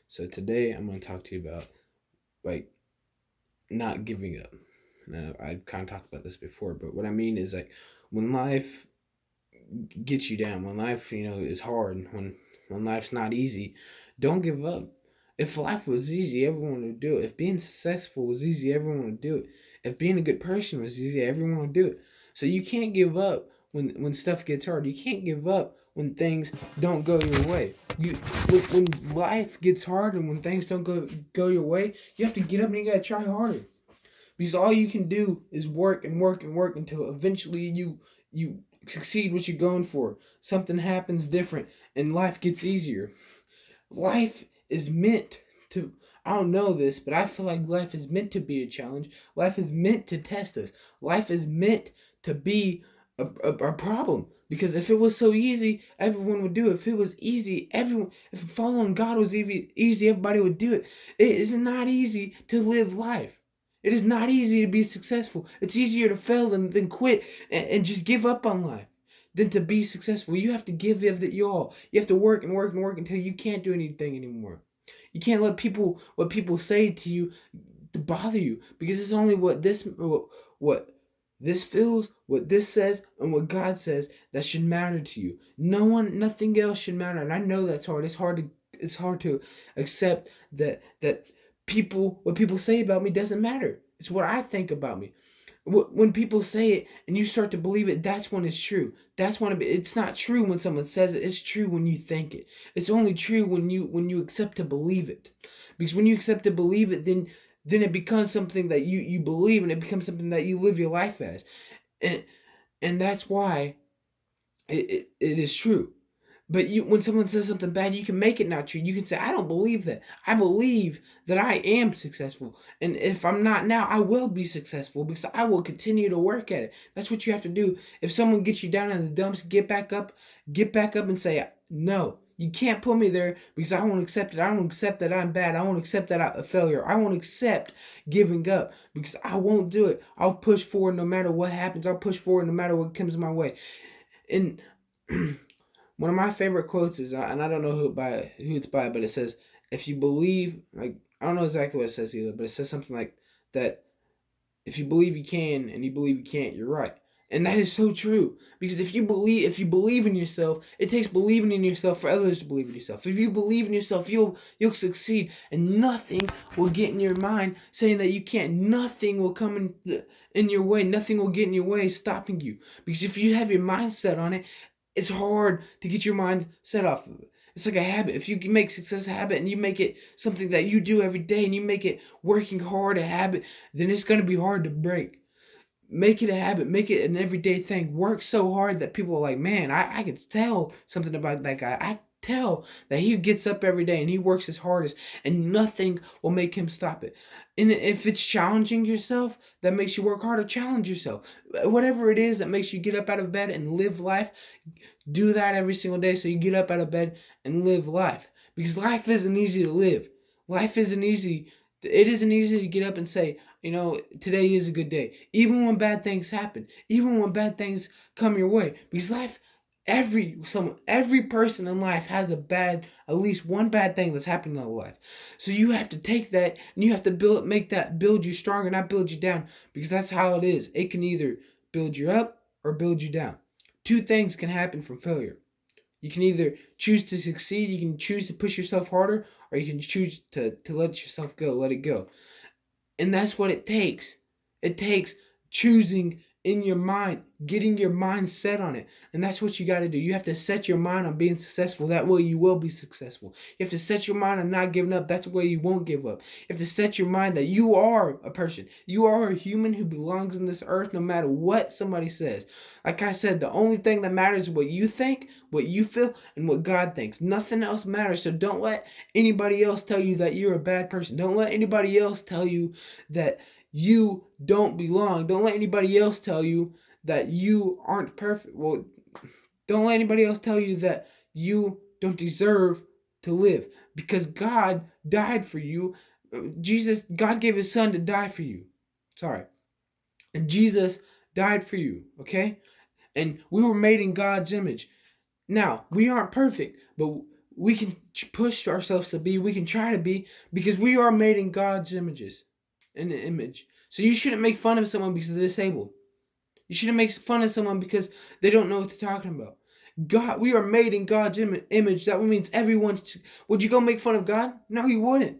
So today I'm going to talk to you about like not giving up. Now, I've kind of talked about this before, but what I mean is like when life gets you down, when life, is hard, when life's not easy, don't give up. If life was easy, everyone would do it. If being successful was easy, everyone would do it. If being a good person was easy, everyone would do it. So you can't give up when stuff gets hard. You can't give up when things don't go your way. When life gets hard and when things don't go your way, you have to get up and you gotta try harder. Because all you can do is work and work and work until eventually you succeed what you're going for. Something happens different and life gets easier. Life is meant to, I don't know this, but I feel like life is meant to be a challenge. Life is meant to test us. Life is meant to be a problem. Because if it was so easy, everyone would do it. If it was easy, everyone, if following God was easy, everybody would do it. It is not easy to live life. It is not easy to be successful. It's easier to fail than quit and just give up on life than to be successful. You have to give it your all. You have to work and work and work until you can't do anything anymore. You can't let what people say to you to bother you, because it's only what this feels, what this says, and what God says that should matter to you. Nothing else should matter. And I know that's hard. It's hard to accept that what people say about me doesn't matter. It's what I think about me. When people say it and you start to believe it, that's when it's true. That's when it's not true when someone says it. It's true when you think it. It's only true when you accept to believe it. Because when you accept to believe it, then it becomes something that you believe, and it becomes something that you live your life as. And and that's why it is true. But when someone says something bad, you can make it not true. You can say, I don't believe that. I believe that I am successful. And if I'm not now, I will be successful because I will continue to work at it. That's what you have to do. If someone gets you down in the dumps, get back up and say, no, you can't put me there because I won't accept it. I won't accept that I'm bad. I won't accept that I'm a failure. I won't accept giving up because I won't do it. I'll push forward no matter what happens. I'll push forward no matter what comes my way. And one of my favorite quotes is, and I don't know who it's by, but it says, "If you believe, like I don't know exactly what it says either, but it says something like that. If you believe you can and you believe you can't, you're right." And that is so true, because if you believe in yourself, it takes believing in yourself for others to believe in yourself. If you believe in yourself, you'll succeed, and nothing will get in your mind saying that you can't. Nothing will come in your way. Nothing will get in your way stopping you, because if you have your mind set on it, it's hard to get your mind set off of it. It's like a habit. If you make success a habit and you make it something that you do every day and you make it working hard a habit, then it's going to be hard to break. Make it a habit. Make it an everyday thing. Work so hard that people are like, man, I can tell something about that guy. I tell that he gets up every day and he works his hardest, and nothing will make him stop it. And if it's challenging yourself that makes you work harder, challenge yourself. Whatever it is that makes you get up out of bed and live life, do that every single day so you get up out of bed and live life. Because life isn't easy to live. Life isn't easy. It isn't easy to get up and say, today is a good day. Even when bad things happen. Even when bad things come your way. Because life, every person in life has at least one bad thing that's happened in their life. So you have to take that and you have to build you stronger, not build you down. Because that's how it is. It can either build you up or build you down. Two things can happen from failure. You can either choose to succeed, you can choose to push yourself harder, or you can choose to let yourself go, let it go. And that's what it takes. It takes choosing in your mind, getting your mind set on it. And that's what you got to do. You have to set your mind on being successful. That way you will be successful. You have to set your mind on not giving up. That's the way you won't give up. You have to set your mind that you are a person. You are a human who belongs in this earth no matter what somebody says. Like I said, the only thing that matters is what you think, what you feel, and what God thinks. Nothing else matters. So don't let anybody else tell you that you're a bad person. Don't let anybody else tell you that you don't belong. Don't let anybody else tell you that you aren't perfect. Well, don't let anybody else tell you that you don't deserve to live, because God died for you. God gave his son to die for you. Sorry. And Jesus died for you, okay? And we were made in God's image. Now, we aren't perfect, but we can push ourselves to be, we can try to be, because we are made in God's image. So you shouldn't make fun of someone because they're disabled. You shouldn't make fun of someone because they don't know what they're talking about. God, we are made in God's image. That means everyone. Would you go make fun of God? No, you wouldn't.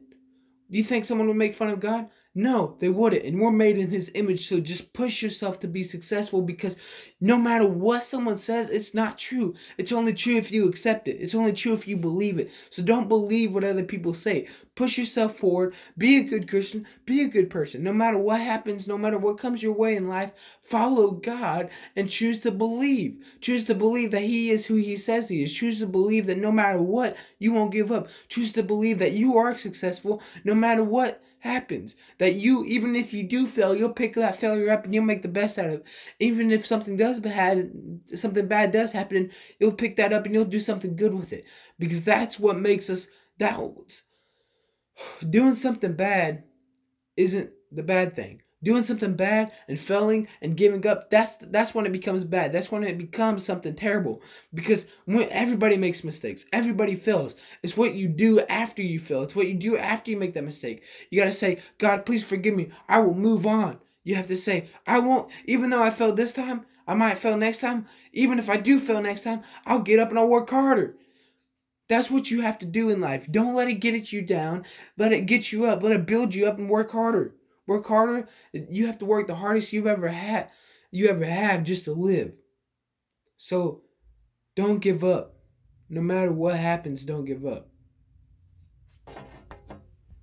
Do you think someone would make fun of God? No, they wouldn't. And we're made in His image, so just push yourself to be successful, because no matter what someone says, it's not true. It's only true if you accept it. It's only true if you believe it. So don't believe what other people say. Push yourself forward. Be a good Christian. Be a good person. No matter what happens, no matter what comes your way in life, follow God and choose to believe. Choose to believe that He is who He says He is. Choose to believe that no matter what, you won't give up. Choose to believe that you are successful no matter what happens. That you, even if you do fail, you'll pick that failure up and you'll make the best out of it. Even if something bad does happen, you'll pick that up and you'll do something good with it. Because that's what makes us doing something bad isn't the bad thing. Doing something bad and failing and giving up, that's when it becomes bad. That's when it becomes something terrible. Because when everybody makes mistakes, everybody fails. It's what you do after you fail. It's what you do after you make that mistake. You got to say, God, please forgive me. I will move on. You have to say, I won't, even though I failed this time, I might fail next time. Even if I do fail next time, I'll get up and I'll work harder. That's what you have to do in life. Don't let it get you down. Let it get you up. Let it build you up and work harder. Work harder. You have to work the hardest you ever have just to live. So don't give up. No matter what happens, don't give up.